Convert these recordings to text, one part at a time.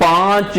5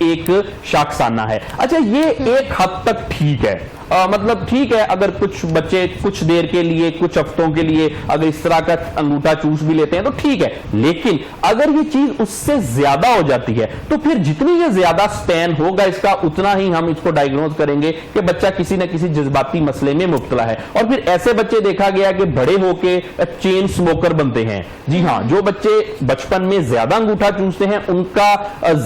ایک شاخسانہ ہے. اچھا یہ ایک حد تک ٹھیک ہے, مطلب ٹھیک ہے اگر کچھ بچے کچھ دیر کے لیے, کچھ ہفتوں کے لیے اگر اس طرح کا انگوٹھا چوس بھی لیتے ہیں تو ٹھیک ہے, لیکن اگر یہ چیز اس سے زیادہ ہو جاتی ہے تو پھر جتنی یہ زیادہ سپین ہوگا اس کا, اتنا ہی ہم اس کو ڈائیگنوز کریں گے کہ بچہ کسی نہ کسی جذباتی مسئلے میں مبتلا ہے. اور پھر ایسے بچے دیکھا گیا کہ بڑے ہو کے چین سموکر بنتے ہیں. جی ہاں, جو بچے بچپن میں زیادہ انگوٹھا چوستے ہیں ان کا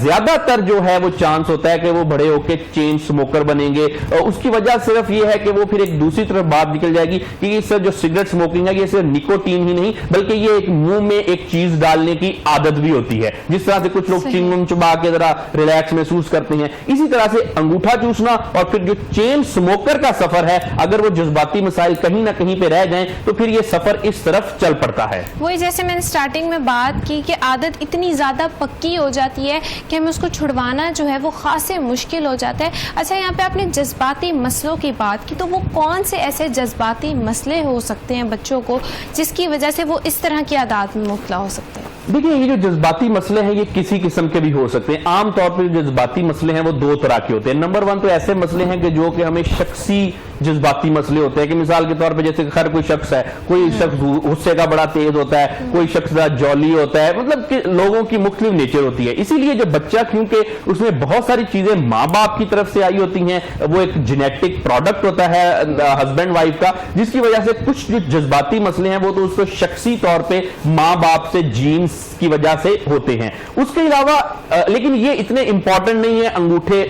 زیادہ تر جو ہے وہ چانس ہوتا ہے کہ وہ بڑے ہو کے چین سموکر بنیں گے. اس کی وجہ صرف یہ ہے کہ وہ پھر ایک دوسری طرف بات نکل جائے گی کہ یہ صرف جو سگریٹ سموکنگ ہے یہ صرف نکوٹین ہی نہیں بلکہ یہ ایک منہ میں ایک چیز ڈالنے کی عادت بھی ہوتی ہے, جس طرح سے کچھ لوگ چنگم چبا کے ذرا ریلیکس محسوس کرتے ہیں. اسی طرح سے انگوٹھا چوسنا اور پھر جو چین سموکر کا سفر ہے, اگر وہ جذباتی مسائل کہیں نہ کہیں پہ رہ جائیں تو پھر یہ سفر اس طرف چل پڑتا ہے. وہی جیسے میں نے سٹارٹنگ میں بات کی کہ عادت اتنی زیادہ پکی ہو جاتی ہے کہ ہمیں اس کو چھڑوانا جو ہے وہ خاصے مشکل ہو جاتا ہے. اچھا یہاں پہ آپ نے جذباتی مسئلوں کی بات کی, تو وہ کون سے ایسے جذباتی مسئلے ہو سکتے ہیں بچوں کو جس کی وجہ سے وہ اس طرح کی عادات میں مبتلا ہو سکتے ہیں؟ دیکھیں یہ جو جذباتی مسئلے ہیں یہ کسی قسم کے بھی ہو سکتے ہیں. عام طور پر جو جذباتی مسئلے ہیں وہ دو طرح کے ہوتے ہیں. نمبر 1 تو ایسے مسئلے ہیں کہ جو کہ ہمیں شخصی جذباتی مسئلے ہوتے ہیں, کہ مثال کے طور پہ جیسے ہر کوئی شخص ہے, کوئی شخص غصے کا بڑا تیز ہوتا ہے, کوئی شخص جولی ہوتا ہے, مطلب کہ لوگوں کی مختلف نیچر ہوتی ہے. اسی لیے جو بچہ کیونکہ اس میں بہت ساری چیزیں ماں باپ کی طرف سے آئی ہوتی ہیں, وہ ایک جینیٹک پروڈکٹ ہوتا ہے ہسبینڈ وائف کا, جس کی وجہ سے کچھ جو جذباتی مسئلے ہیں وہ تو اس کو شخصی طور پہ ماں باپ سے جینز کی وجہ سے ہوتے ہیں. اس کے علاوہ لیکن یہ اتنے امپورٹنٹ نہیں ہے انگوٹھے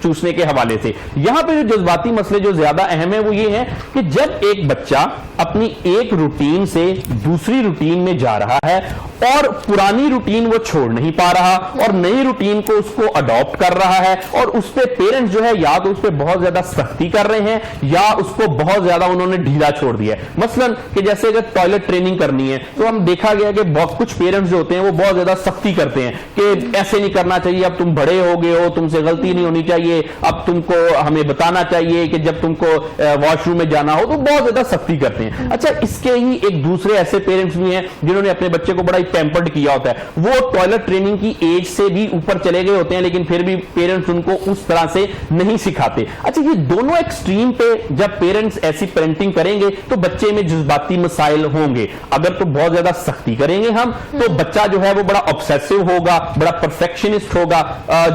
چوسنے کے حوالے سے. یہاں پہ جو جذباتی مسئلے جو زیادہ اہم ہے وہ یہ ہے کہ جب ایک بچہ اپنی ایک روٹین سے دوسری روٹین میں جا رہا ہے اور پرانی روٹین وہ چھوڑ نہیں پا رہا اور نئی روٹین کو اس کو اڈاپٹ کر رہا ہے, اور اس پہ پیرنٹس جو ہے یا تو اس پہ بہت زیادہ سختی کر رہے ہیں یا اس کو بہت زیادہ انہوں نے ڈھیلا چھوڑ دیا ہے. مثلا کہ جیسے اگر ٹوائلٹ ٹریننگ کرنی ہے تو ہم دیکھا گیا کہ بہت کچھ پیرنٹس جو ہوتے ہیں وہ بہت زیادہ سختی کرتے ہیں کہ ایسے نہیں کرنا چاہیے, اب تم بڑے ہو گئے ہو, تم سے غلطی نہیں ہونی چاہیے, اب تم کو ہمیں بتانا چاہیے کہ جب تم کو واش روم میں جانا ہو, تو بہت زیادہ سختی کرتے ہیں. اچھا اس کے ہی ایک دوسرے ایسے پیرنٹس بھی ہیں جنہوں نے اپنے بچے کو بڑا ہی پیمپرڈ کیا ہوتا ہے, وہ ٹوائلٹ ٹریننگ کی ایج سے بھی اوپر چلے گئے ہوتے ہیں لیکن پھر بھی پیرنٹس ان کو اس طرح سے نہیں سکھاتے. اچھا یہ دونوں ایکسٹریم پہ جب پیرنٹس ایسی پیرنٹنگ کریں گے تو بچے میں جذباتی مسائل ہوں گے. اگر تو بہت زیادہ سختی کریں گے ہم تو بچہ جو ہے وہ بڑا obsessive ہوگا, بڑا پرفیکشنسٹ ہوگا,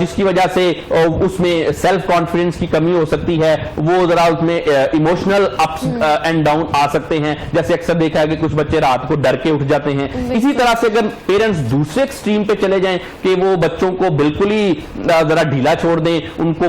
جس کی وجہ سے اس میں سیلف کانفیڈنس کی کمی ہو سکتی ہے, وہ ذرا اس میں ایموشنل اپس اینڈ ڈاؤن آ سکتے ہیں. جیسے اکثر دیکھا ہے کہ کچھ بچے رات کو ڈر کے اٹھ جاتے ہیں. اسی طرح سے اگر پیرنٹس دوسرے ایکسٹریم پہ چلے جائیں کہ وہ بچوں کو بالکل ہی ذرا ڈھیلا چھوڑ دیں, ان کو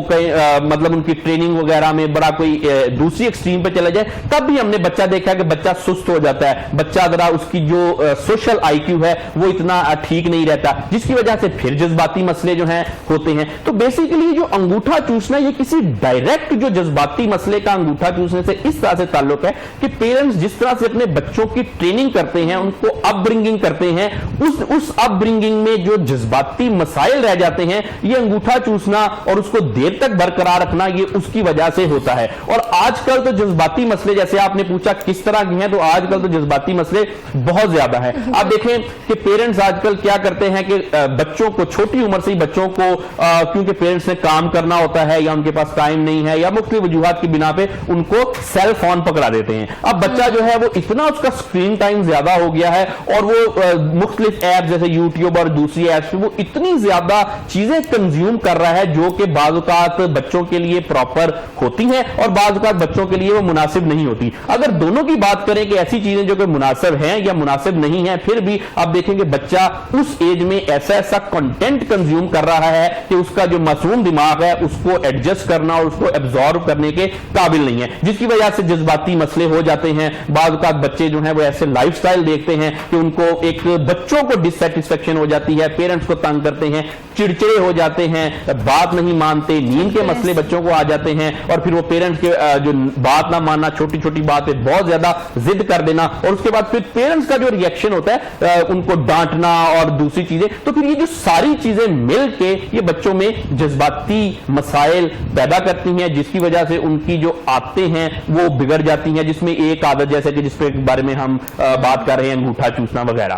مطلب ان کی ٹریننگ وغیرہ میں بڑا کوئی دوسری ایکسٹریم پہ چلا جائے, تب بھی ہم نے بچہ دیکھا کہ بچہ سست ہو جاتا ہے, بچہ ذرا اس کی جو سوشل آئی کیو ہے وہ اتنا ٹھیک نہیں رہتا, جس کی وجہ سے پھر جذباتی مسئلے جو ہیں ہوتے ہیں. تو بیسیکلی جو انگوٹھا چوسنا یہ کسی ڈائریکٹ جو جذباتی مسئلے کا انگوٹھا چوسنے سے اس طرح سے تعلق ہے کہ پیرنٹس جس طرح سے اپنے بچوں کی ٹریننگ کرتے ہیں, ان کو اپ برنگنگ کرتے ہیں, اس اپ برنگنگ میں جو جذباتی مسائل رہ جاتے ہیں یہ انگوٹھا چوسنا اور اس کو دیر تک برقرار رکھنا یہ اس کی وجہ سے ہوتا ہے. اور آج کل تو جذباتی مسئلے, جیسے آپ نے پوچھا کس طرح کے ہیں, تو آج کل تو جذباتی مسئلے بہت زیادہ ہیں. آپ دیکھیں کہ پیرنٹس آج کل کیا کرتے ہیں کہ بچوں کو چھوٹی عمر سے ہی بچوں کو کیونکہ پیرنٹس نے کام کرنا ہوتا ہے یا ان کے پاس ٹائم نہیں ہے یا مختلف وجوہات کی بنا پہ ان کو سیل فون پکڑا دیتے ہیں. اب بچہ جو ہے وہ اتنا اس کا اسکرین ٹائم زیادہ ہو گیا ہے اور وہ مختلف ایپ جیسے یوٹیوب اور دوسری ایپس وہ اتنی زیادہ چیزیں کنزیوم کر رہا ہے جو کہ بعض اوقات بچوں کے لیے پراپر ہوتی ہیں اور بعض اوقات بچوں کے لیے وہ مناسب نہیں ہوتی. اگر دونوں کی بات کریں کہ ایسی چیزیں جو کہ مناسب ہیں یا مناسب نہیں ہیں, پھر بھی آپ دیکھیں کہ بچہ اس ایج میں ایسا کنٹینٹ کنزیوم کر رہا ہے کہ اس کا جو معصوم دماغ ہے اس کو ایڈجسٹ کرنا اور اس کو ایبزارب کرنے کے قابل نہیں ہے, جس کی وجہ سے جذباتی مسئلے ہو جاتے ہیں. بعض اوقات بچے جو ہیں وہ ایسے لائف سٹائل دیکھتے ہیں کہ ان کو ایک بچوں کو ڈسسیٹسفیکشن ہو جاتی ہے, پیرنٹس کو تنگ کرتے ہیں, چڑچڑے ہو جاتے ہیں, بات نہیں مانتے, نیند کے مسئلے بچوں کو آ جاتے ہیں, اور پھر وہ پیرنٹس کے جو بات نہ ماننا, چھوٹی چھوٹی بات پہ بہت زیادہ ضد کر دینا, اور اس کے بعد پھر پیرنٹس کا جو ریئیکشن ہوتا ہے ان کو ڈانٹنا اور دوسری چیزیں. تو پھر یہ جو ساری چیزیں مل کے یہ بچوں میں جذباتی مسائل پیدا کرتی ہیں, جس کی وجہ سے ان کی جو عادتیں ہیں وہ بگڑ جاتی ہیں, جس میں ایک عادت جیسے کہ جس کے بارے میں ہم بات کر رہے ہیں انگوٹھا چوسنا وغیرہ.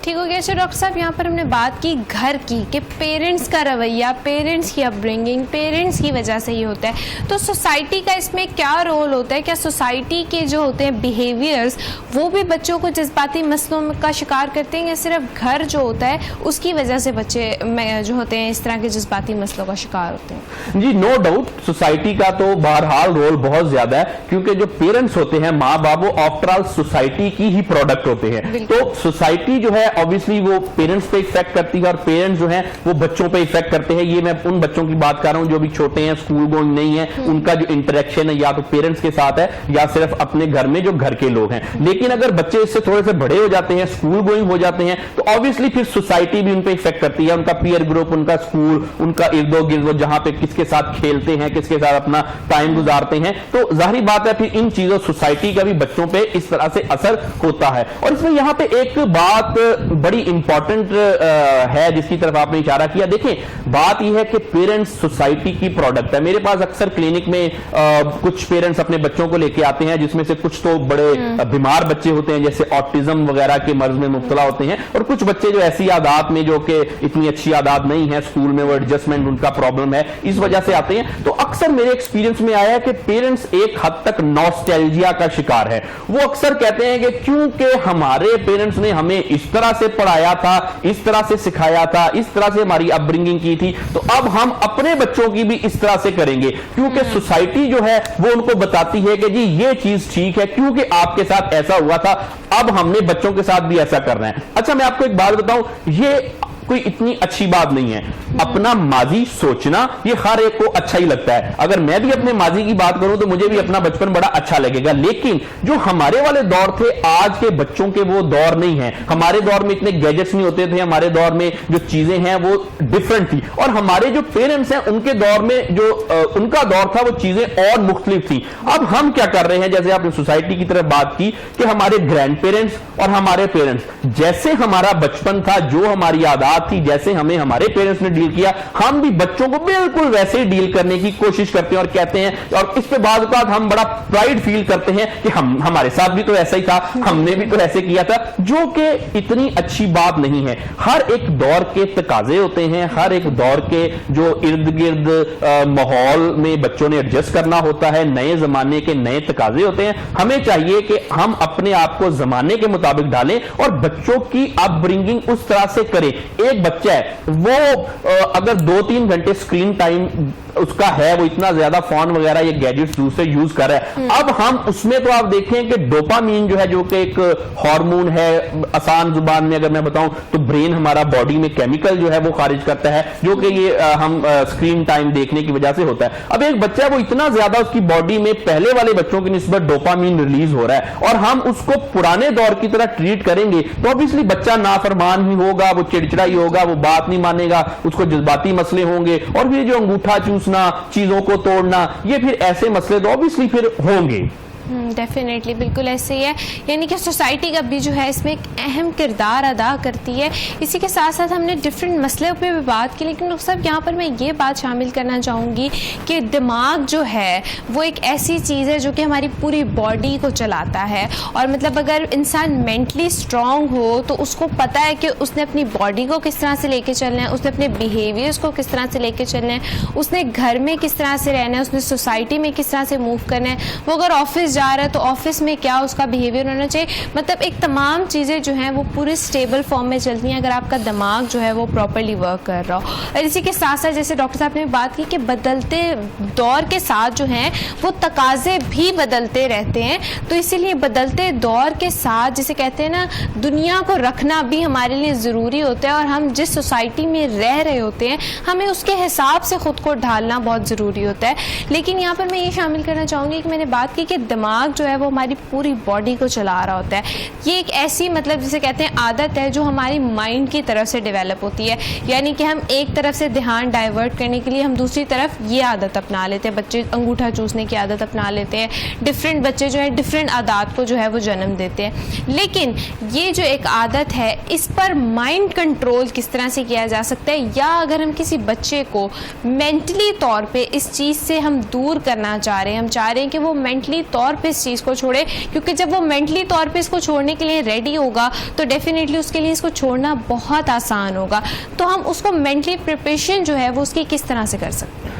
ٹھیک ہو گیا. اچھا ڈاکٹر صاحب یہاں پر ہم نے بات کی گھر کی کہ پیرنٹس کا رویہ, پیرنٹس کی اپ برنگنگ, پیرنٹس کی وجہ سے ہی ہوتا ہے. تو سوسائٹی کا اس میں کیا رول ہوتا ہے؟ کیا سوسائٹی کے جو ہوتے ہیں بیہیویئرز وہ بھی بچوں کو جذباتی مسئلوں کا شکار کرتے ہیں, یا صرف گھر جو ہوتا ہے اس کی وجہ سے بچے جو ہوتے ہیں اس طرح کے جذباتی مسئلوں کا شکار ہوتے ہیں؟ جی نو ڈاؤٹ سوسائٹی کا تو بہرحال رول بہت زیادہ ہے, کیونکہ جو پیرنٹس ہوتے ہیں, ماں باپ, وہ آفٹر آل سوسائٹی کی ہی پروڈکٹ ہوتے ہیں. تو سوسائٹی جو ہے obviously وہ پیرنٹس پہ افیکٹ کرتی ہے, اور پیرنٹس جو ہیں وہ بچوں پہ افیکٹ کرتے ہیں. یہ میں ان بچوں کی بات کر رہا ہوں جو بھی چھوٹے ہیں, اسکول گوئنگ نہیں ہے, ان کا جو انٹریکشن ہے یا تو پیرنٹس کے ساتھ ہے یا صرف اپنے گھر میں جو گھر کے لوگ ہیں. لیکن اگر بچے اس سے تھوڑے سے بڑے ہو جاتے ہیں, اسکول گوئنگ ہو جاتے ہیں, تو obviously پھر سوسائٹی بھی ان پہ افیکٹ کرتی ہے. ان کا پیئر گروپ, ان کا اسکول, ان کا ارد و گرد جہاں پہ کس کے ساتھ کھیلتے ہیں, کس کے ساتھ اپنا ٹائم گزارتے ہیں, تو ظاہری بات ہے پھر ان چیزوں سوسائٹی کا بھی بچوں پہ اس طرح سے اثر ہوتا ہے. اور اس میں یہاں پہ ایک بات بڑی امپورٹنٹ ہے جس کی طرف آپ نے اشارہ کیا. دیکھیں بات یہ ہے کہ پیرنٹس سوسائٹی کی پروڈکٹ ہے. میرے پاس اکثر کلینک میں کچھ پیرنٹس اپنے بچوں کو لے کے آتے ہیں, جس میں سے کچھ تو بڑے بیمار بچے ہوتے ہیں جیسے آٹزم وغیرہ کے مرض میں مبتلا ہوتے ہیں, اور کچھ بچے جو ایسی عادات میں جو کہ اتنی اچھی عادات نہیں ہے, اسکول میں وہ ایڈجسٹمنٹ ان کا پرابلم ہے, اس وجہ سے آتے ہیں. تو اکثر میرے ایکسپیرینس میں آیا ہے کہ پیرنٹس ایک حد تک نوسٹیلجیا کا شکار ہے. وہ اکثر کہتے ہیں کہ کیونکہ ہمارے پیرنٹس نے ہمیں اس طرح سے پڑھایا تھا, اس طرح سے سکھایا تھا, اس طرح سے ہماری اپ برنگنگ کی تھی, تو اب ہم اپنے بچوں کی بھی اس طرح سے کریں گے, کیونکہ سوسائٹی جو ہے وہ ان کو بتاتی ہے کہ جی یہ چیز ٹھیک ہے کیونکہ آپ کے ساتھ ایسا ہوا تھا, اب ہم نے بچوں کے ساتھ بھی ایسا کرنا ہے. اچھا میں آپ کو ایک بات بتاؤں, یہ کوئی اتنی اچھی بات نہیں ہے. اپنا ماضی سوچنا یہ ہر ایک کو اچھا ہی لگتا ہے. اگر میں بھی اپنے ماضی کی بات کروں تو مجھے بھی اپنا بچپن بڑا اچھا لگے گا, لیکن جو ہمارے والے دور تھے آج کے بچوں کے وہ دور نہیں ہیں. ہمارے دور میں اتنے گیجٹس نہیں ہوتے تھے, ہمارے دور میں جو چیزیں ہیں وہ ڈفرنٹ تھی, اور ہمارے جو پیرنٹس ہیں ان کے دور میں جو ان کا دور تھا وہ چیزیں اور مختلف تھیں. اب ہم کیا کر رہے ہیں, جیسے آپ نے سوسائٹی کی طرف بات کی کہ ہمارے گرینڈ پیرنٹس اور ہمارے پیرنٹس, جیسے ہمارا بچپن تھا, جو ہماری عادات تھی, جیسے ہمیں ہمارے پیرنٹس نے ڈیل کیا, ہم بھی بچوں کو بالکل ویسے ہی ڈیل کرنے کی کوشش کرتے ہیں, اور کہتے ہیں, اور اس پہ بعض اوقات ہم بڑا پرائڈ فیل کرتے ہیں کہ ہمارے ساتھ بھی تو ایسا ہی تھا, ہم نے بھی تو ایسے کیا تھا, جو کہ اتنی اچھی بات نہیں ہے. ہر ایک دور کے تقاضے ہوتے ہیں, ہر ایک دور کے جو ارد گرد ماحول میں بچوں نے ایڈجسٹ کرنا ہوتا ہے, نئے زمانے کے نئے تقاضے ہوتے ہیں. ہمیں چاہیے کہ ہم اپنے آپ کو زمانے کے مطابق ڈالیں اور بچوں کی اپ برنگنگ اس طرح سے کریں. ایک بچہ ہے وہ اگر 2-3 گھنٹے اسکرین ٹائم اس کا ہے, وہ اتنا زیادہ فون وغیرہ یہ گیجٹس دوسرے یوز کر رہا ہے, اب ہم اس میں تو آپ دیکھیں کہ ڈوپامین جو ہے, جو کہ ایک ہارمون ہے, آسان زبان میں اگر میں بتاؤں تو برین ہمارا باڈی میں کیمیکل جو ہے وہ خارج کرتا ہے, جو کہ یہ ہم اسکرین ٹائم دیکھنے کی وجہ سے ہوتا ہے. اب ایک بچہ ہے وہ اتنا زیادہ اس کی باڈی میں پہلے والے بچوں کی نسبت ڈوپامین ریلیز ہو رہا ہے, اور ہم اس کو پرانے دور کی طرح ٹریٹ کریں گے تو obviously بچہ نافرمان ہی ہوگا, وہ چڑچڑا ہی ہوگا, وہ بات نہیں مانے گا, اس کو جذباتی مسئلے ہوں گے, اور پھر جو انگوٹھا چوسنا, چیزوں کو توڑنا, یہ پھر ایسے مسئلے تو obviously پھر ہوں گے. ڈیفینیٹلی بالکل ایسے ہی ہے. یعنی کہ سوسائٹی کا بھی جو ہے اس میں ایک اہم کردار ادا کرتی ہے. اسی کے ساتھ ساتھ ہم نے ڈفرینٹ مسئلوں پہ بھی بات کی, لیکن ڈاکٹر صاحب یہاں پر میں یہ بات شامل کرنا چاہوں گی کہ دماغ جو ہے وہ ایک ایسی چیز ہے جو کہ ہماری پوری باڈی کو چلاتا ہے, اور مطلب اگر انسان مینٹلی اسٹرانگ ہو تو اس کو پتہ ہے کہ اس نے اپنی باڈی کو کس طرح سے لے کے چلنا ہے, اس نے اپنے بیہیویئرس کو کس طرح سے لے کے چلنا ہے, اس نے گھر میں کس طرح سے رہنا ہے, اس نے سوسائٹی میں کس طرح سے موو کرنا ہے, وہ اگر آفس جا رہا ہے تو آفس میں کیا اس کا بیہیویئر ہونا چاہیے. مطلب ایک تمام چیزیں جو ہیں وہ پورے اسٹیبل فارم میں چلتی ہیں اگر آپ کا دماغ جو ہے وہ پراپرلی ورک کر رہا ہو. اور اسی کے ساتھ ساتھ جیسے ڈاکٹر صاحب نے بات کی کہ بدلتے دور کے ساتھ جو ہیں وہ تقاضے بھی بدلتے رہتے ہیں, تو اسی لیے بدلتے دور کے ساتھ جسے کہتے ہیں نا دنیا کو رکھنا بھی ہمارے لیے ضروری ہوتا ہے, اور ہم جس سوسائٹی میں رہ رہے ہوتے ہیں ہمیں اس کے حساب سے خود کو ڈھالنا بہت ضروری ہوتا ہے. لیکن یہاں پر میں یہ شامل کرنا چاہوں گی کہ میں نے بات کی کہ دماغ جو ہے وہ ہماری پوری باڈی کو چلا رہا ہوتا ہے. یہ ایک ایسی مطلب جسے کہتے ہیں عادت ہے جو ہماری مائنڈ کی طرف سے ڈیولپ ہوتی ہے, یعنی کہ ہم ایک طرف سے دھیان ڈائیورٹ کرنے کے لیے ہم دوسری طرف یہ عادت اپنا لیتے ہیں. بچے انگوٹھا چوسنے کی عادت اپنا لیتے ہیں, ڈفرینٹ بچے جو ہے ڈفرینٹ عادات کو جو ہے وہ جنم دیتے ہیں. لیکن یہ جو ایک عادت ہے اس پر مائنڈ کنٹرول کس طرح سے کیا جا سکتا ہے, یا اگر ہم کسی بچے کو مینٹلی طور پہ اس چیز سے ہم دور کرنا چاہ رہے ہیں, ہم چاہ رہے ہیں کہ وہ مینٹلی طور پہ اس چیز کو چھوڑے, کیونکہ جب وہ مینٹلی طور پہ اس کو چھوڑنے کے لیے ریڈی ہوگا تو ڈیفینیٹلی اس کے لیے اس کو چھوڑنا بہت آسان ہوگا. تو ہم اس کو مینٹلی پریپریشن جو ہے وہ اس کی کس طرح سے کر سکتے ہیں؟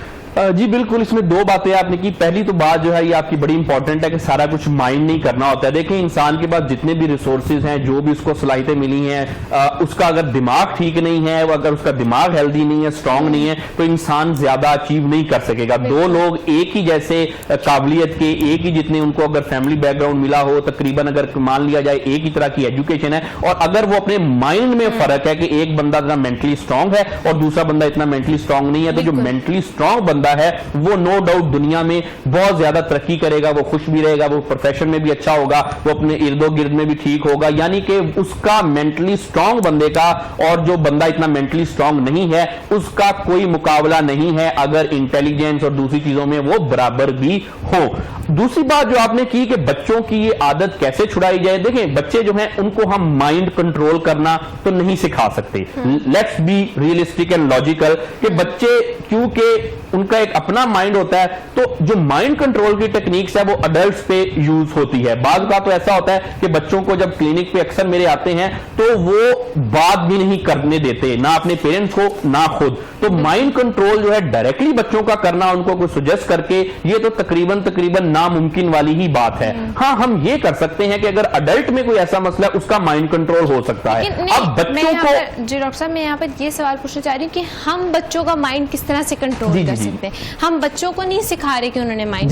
جی بالکل, اس میں دو باتیں آپ نے کی. پہلی تو بات جو ہے یہ آپ کی بڑی امپورٹنٹ ہے کہ سارا کچھ مائنڈ نہیں کرنا ہوتا ہے. دیکھیں انسان کے پاس جتنے بھی ریسورسز ہیں, جو بھی اس کو صلاحیتیں ملی ہیں, اس کا اگر دماغ ٹھیک نہیں ہے, اگر اس کا دماغ ہیلدی نہیں ہے, اسٹرانگ نہیں ہے, تو انسان زیادہ اچیو نہیں کر سکے گا. دو لوگ ایک ہی جیسے قابلیت کے, ایک ہی جتنے ان کو اگر فیملی بیک گراؤنڈ ملا ہو, تقریباً اگر مان لیا جائے ایک ہی طرح کی ایجوکیشن ہے, اور اگر وہ اپنے مائنڈ میں فرق ہے کہ ایک بندہ اتنا مینٹلی اسٹرانگ ہے اور دوسرا بندہ اتنا مینٹلی اسٹرانگ نہیں ہے, تو جو مینٹلی اسٹرانگ بندہ ہے وہ نو ڈاؤٹ دنیا میں بہت زیادہ ترقی کرے گا, وہ خوش بھی رہے گا, وہ پروفیشن میں بھی اچھا ہوگا, وہ اپنے ارد و گرد میں بھی ٹھیک ہوگا. یعنی کہ اس کا مینٹلی اسٹرانگ بندے کا اور جو بندہ اتنا مینٹلی اسٹرانگ نہیں ہے اس کا کوئی مقابلہ نہیں ہے, اگر انٹیلیجنس اور دوسری چیزوں میں وہ برابر بھی ہو. دوسری بات جو آپ نے کی کہ بچوں کی یہ عادت کیسے چھڑائی جائے. دیکھیں بچے جو ہیں ان کو ہم مائنڈ کنٹرول کرنا تو نہیں سکھا سکتے. Let's be realistic and logical کہ بچے کیونکہ ان کا ایک اپنا مائنڈ ہوتا ہے, تو جو مائنڈ کنٹرول کی ٹیکنیکس ہے وہ اڈلٹس پہ یوز ہوتی ہے. بعض کا تو ایسا ہوتا ہے کہ بچوں کو جب کلینک پہ اکثر میرے آتے ہیں تو وہ بات بھی نہیں کرنے دیتے, نہ اپنے پیرنٹس کو نہ خود. تو مائنڈ کنٹرول جو ہے ڈائریکٹلی بچوں کا کرنا, ان کو کوئی سجیسٹ کر کے, یہ تو تقریباً ناممکن والی ہی بات ہے. ہاں ہم یہ کر سکتے ہیں کہ اگر اڈلٹ میں کوئی ایسا مسئلہ ہے اس کا مائنڈ کنٹرول ہو سکتا ہے. اب بچوں کو جی ڈاکٹر صاحب میں یہاں پر یہ سوال پوچھنا چاہ رہی ہوں کہ ہم بچوں کا مائنڈ کس طرح سے کنٹرول کر سکتے ہیں؟ ہم بچوں کو نہیں سکھا رہے کہ انہوں نے مائنڈ,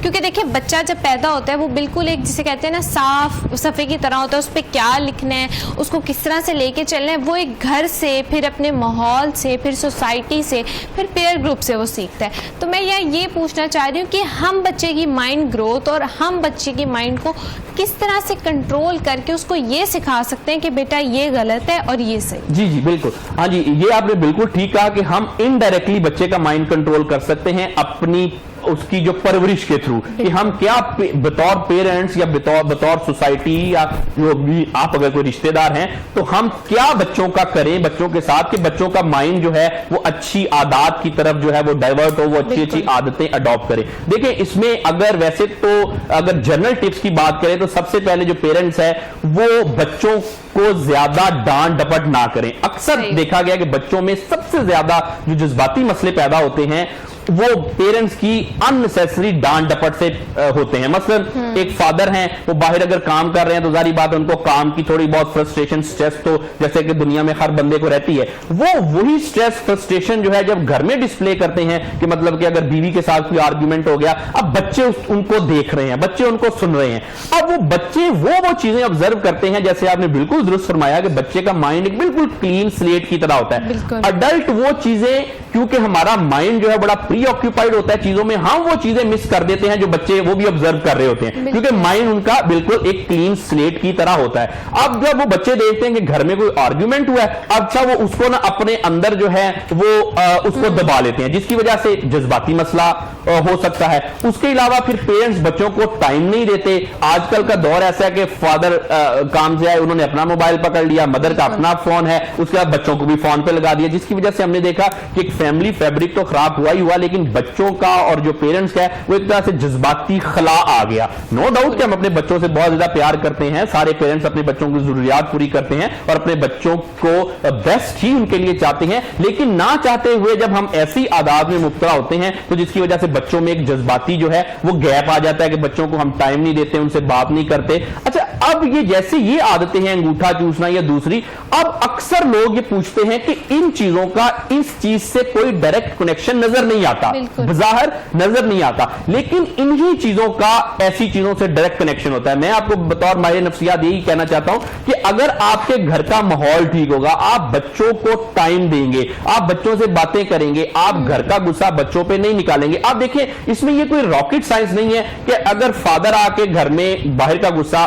کیونکہ دیکھیں بچہ جب پیدا ہوتا ہے وہ بالکل ایک جسے کہتے ہیں نا صاف صفحے کی طرح ہوتا ہے, اس پہ کیا لکھنا ہے, اس کو کس طرح سے لے کے چلنا ہے, وہ ایک گھر سے, پھر اپنے ماحول سے, پھر سوسائٹی سے, پھر پیئر گروپ سے وہ سیکھتا ہے. تو میں یہ پوچھنا چاہ رہی ہوں کہ ہم بچے کی مائنڈ گروتھ اور ہم بچے کی مائنڈ کو کس طرح سے کنٹرول کر کے اس کو یہ سکھا سکتے ہیں کہ بیٹا یہ غلط ہے اور یہ صحیح. جی بالکل, ہاں جی یہ آپ نے بالکل ٹھیک کہا کہ ہم انڈائریکٹلی بچے کا مائنڈ کنٹرول کر سکتے ہیں اپنی اس کی جو پرورش کے تھرو, کہ ہم کیا بطور پیرنٹس یا بطور سوسائٹی یا جو بھی آپ اگر کوئی رشتہ دار ہیں تو ہم کیا بچوں کا کریں, بچوں کے ساتھ, کہ بچوں کا مائنڈ جو ہے وہ اچھی عادات کی طرف جو ہے وہ ڈائیورٹ ہو, وہ اچھی عادتیں اڈاپٹ کریں. دیکھیں اس میں اگر ویسے تو اگر جنرل ٹپس کی بات کریں تو سب سے پہلے جو پیرنٹس ہے وہ بچوں کو زیادہ ڈانٹ ڈپٹ نہ کریں. اکثر دیکھا گیا کہ بچوں میں سب سے زیادہ جو جذباتی مسئلے پیدا ہوتے ہیں وہ پیرنٹس کی اننیسیسری ڈانٹ ڈپٹ سے ہوتے ہیں. مثلا ایک فادر ہیں, وہ باہر اگر کام کر رہے ہیں تو ظاہری بات ان کو کام کی تھوڑی بہت فرسٹریشن, سٹریس تو جیسے کہ دنیا میں ہر بندے کو رہتی ہے, وہ وہی سٹریس فرسٹریشن جو ہے جب گھر میں ڈسپلے کرتے ہیں کہ مطلب کہ اگر بیوی کے ساتھ کوئی آرگیومنٹ ہو گیا, اب بچے ان کو دیکھ رہے ہیں, بچے ان کو سن رہے ہیں, اب وہ بچے وہ چیزیں آبزرو کرتے ہیں. جیسے آپ نے بالکل درست فرمایا کہ بچے کا مائنڈ ایک بالکل کلین سلیٹ کی طرح ہوتا ہے. اڈلٹ وہ چیزیں کیونکہ ہمارا مائنڈ جو ہے بڑا پری آکوپائڈ ہوتا ہے چیزوں میں, ہم وہ چیزیں مس کر دیتے ہیں جو بچے وہ بھی آبزرو کر رہے ہوتے ہیں, کیونکہ مائنڈ ان کا بالکل ایک کلین سلیٹ کی طرح ہوتا ہے. اب جب وہ بچے دیکھتے ہیں کہ گھر میں کوئی آرگیومنٹ ہوا ہے, اچھا وہ اس کو نا اپنے اندر جو ہے وہ اس کو دبا لیتے ہیں, جس کی وجہ سے جذباتی مسئلہ ہو سکتا ہے. اس کے علاوہ پھر پیرنٹس بچوں کو ٹائم نہیں دیتے. آج کل کا دور ایسا ہے کہ فادر کام سے آئے, انہوں نے اپنا موبائل پکڑ لیا, مدر کا اپنا فون ہے, اس کے بعد بچوں کو بھی فون پہ لگا دیا, جس کی وجہ سے ہم نے دیکھا کہ ایک فیملی فیبرک تو خراب ہوا ہی ہوا, لیکن بچوں کا اور جو پیرنٹس کا ہے وہ ایک طرح سے جذباتی خلا آ گیا. نو ڈاؤٹ کہ ہم اپنے بچوں سے بہت زیادہ پیار کرتے ہیں, سارے پیرنٹس اپنے بچوں کی ضروریات پوری کرتے ہیں اور اپنے بچوں کو بیسٹ ہی ان کے لیے چاہتے ہیں, لیکن نہ چاہتے ہوئے جب ہم ایسی عادات میں مبتلا ہوتے ہیں تو جس کی وجہ سے بچوں میں ایک جذباتی جو ہے وہ گیپ آ جاتا ہے کہ بچوں کو ہم ٹائم نہیں دیتے, ان سے بات نہیں کرتے. اچھا اب یہ جیسے یہ عادتیں ہیں انگوٹھا چوسنا یا دوسری, اب اکثر لوگ یہ پوچھتے ہیں کہ ان چیزوں کا اس چیز سے کوئی ڈائریکٹ کنیکشن نظر نہیں آتا, بظاہر نظر نہیں آتا, لیکن انہی چیزوں کا ایسی چیزوں سے ڈائریکٹ کنیکشن ہوتا ہے. میں آپ کو بطور ماہر نفسیات یہی کہنا چاہتا ہوں کہ اگر آپ کے گھر کا ماحول ٹھیک ہوگا, آپ بچوں کو ٹائم دیں گے, آپ بچوں سے باتیں کریں گے, آپ گھر کا غصہ بچوں پہ نہیں نکالیں گے. آپ دیکھیں اس میں یہ کوئی راکٹ سائنس نہیں ہے کہ اگر فادر آ کے گھر میں باہر کا غصہ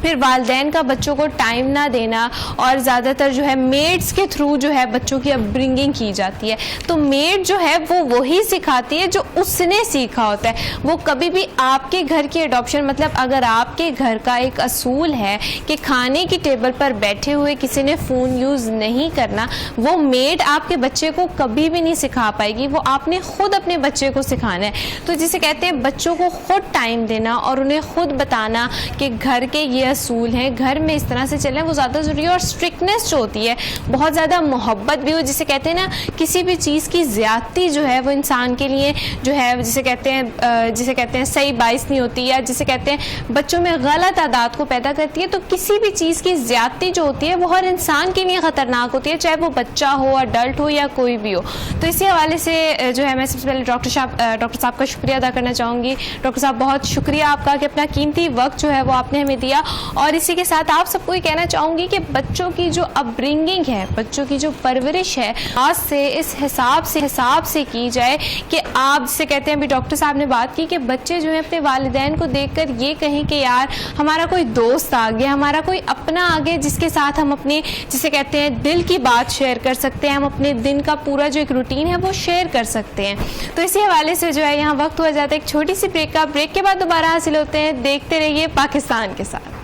پھر والدین کا بچوں کو ٹائم نہ دینا, اور زیادہ تر جو ہے میڈس کے تھرو جو ہے بچوں کی اپ برنگنگ کی جاتی ہے. تو میڈ جو ہے وہ وہی سکھاتی ہے جو اس نے سیکھا ہوتا ہے. وہ کبھی بھی آپ کے گھر کی اڈاپشن, مطلب اگر آپ کے گھر کا ایک اصول ہے کہ کھانے کی ٹیبل پر بیٹھے ہوئے کسی نے فون یوز نہیں کرنا, وہ میڈ آپ کے بچے کو کبھی بھی نہیں سکھا پائے گی. وہ آپ نے خود اپنے بچے کو سکھانا ہے. تو جسے کہتے ہیں بچوں کو خود ٹائم دینا اور انہیں خود بتانا کہ گھر کے یہ اصول ہیں, گھر میں اس طرح سے چلیں, وہ زیادہ ضروری ہے. اور اسٹرکٹنیس جو ہوتی ہے, بہت زیادہ محبت بھی ہو, جسے کہتے ہیں نا کسی بھی چیز کی زیادتی جو ہے وہ انسان کے لیے جو ہے جسے کہتے ہیں صحیح باعث نہیں ہوتی, یا جسے کہتے ہیں بچوں میں غلط عادات کو پیدا کرتی ہے. تو کسی بھی چیز کی زیادتی جو ہوتی ہے وہ ہر انسان کے لیے خطرناک ہوتی ہے, چاہے وہ بچہ ہو, اڈلٹ ہو یا کوئی بھی ہو. تو اسی حوالے سے جو ہے میں سب سے پہلے ڈاکٹر صاحب کا شکریہ ادا کرنا چاہوں گی. ڈاکٹر صاحب بہت شکریہ آپ کا کہ اپنا قیمتی وقت جو ہے وہ آپ نے ہمیں دیا. اور اسی کے ساتھ آپ سب کو یہ کہنا چاہوں گی کہ بچوں کی جو اپ برنگنگ ہے, بچوں کی جو پرورش ہے, آج سے اس حساب سے کی جائے کہ آپ جسے کہتے ہیں, ابھی ڈاکٹر صاحب نے بات کی کہ بچے جو ہیں اپنے والدین کو دیکھ کر یہ کہیں کہ یار ہمارا کوئی دوست آ گیا, ہمارا کوئی اپنا آ گیا جس کے ساتھ ہم اپنے جسے کہتے ہیں دل کی بات شیئر کر سکتے ہیں, ہم اپنے دن کا پورا جو ایک روٹین ہے وہ شیئر کر سکتے ہیں. تو اسی حوالے سے جو ہے یہاں وقت ہو جاتا ہے ایک چھوٹی سی بریک کا. بریک کے بعد دوبارہ حاصل ہوتے ہیں. دیکھتے رہیے پاکستان کے ساتھ.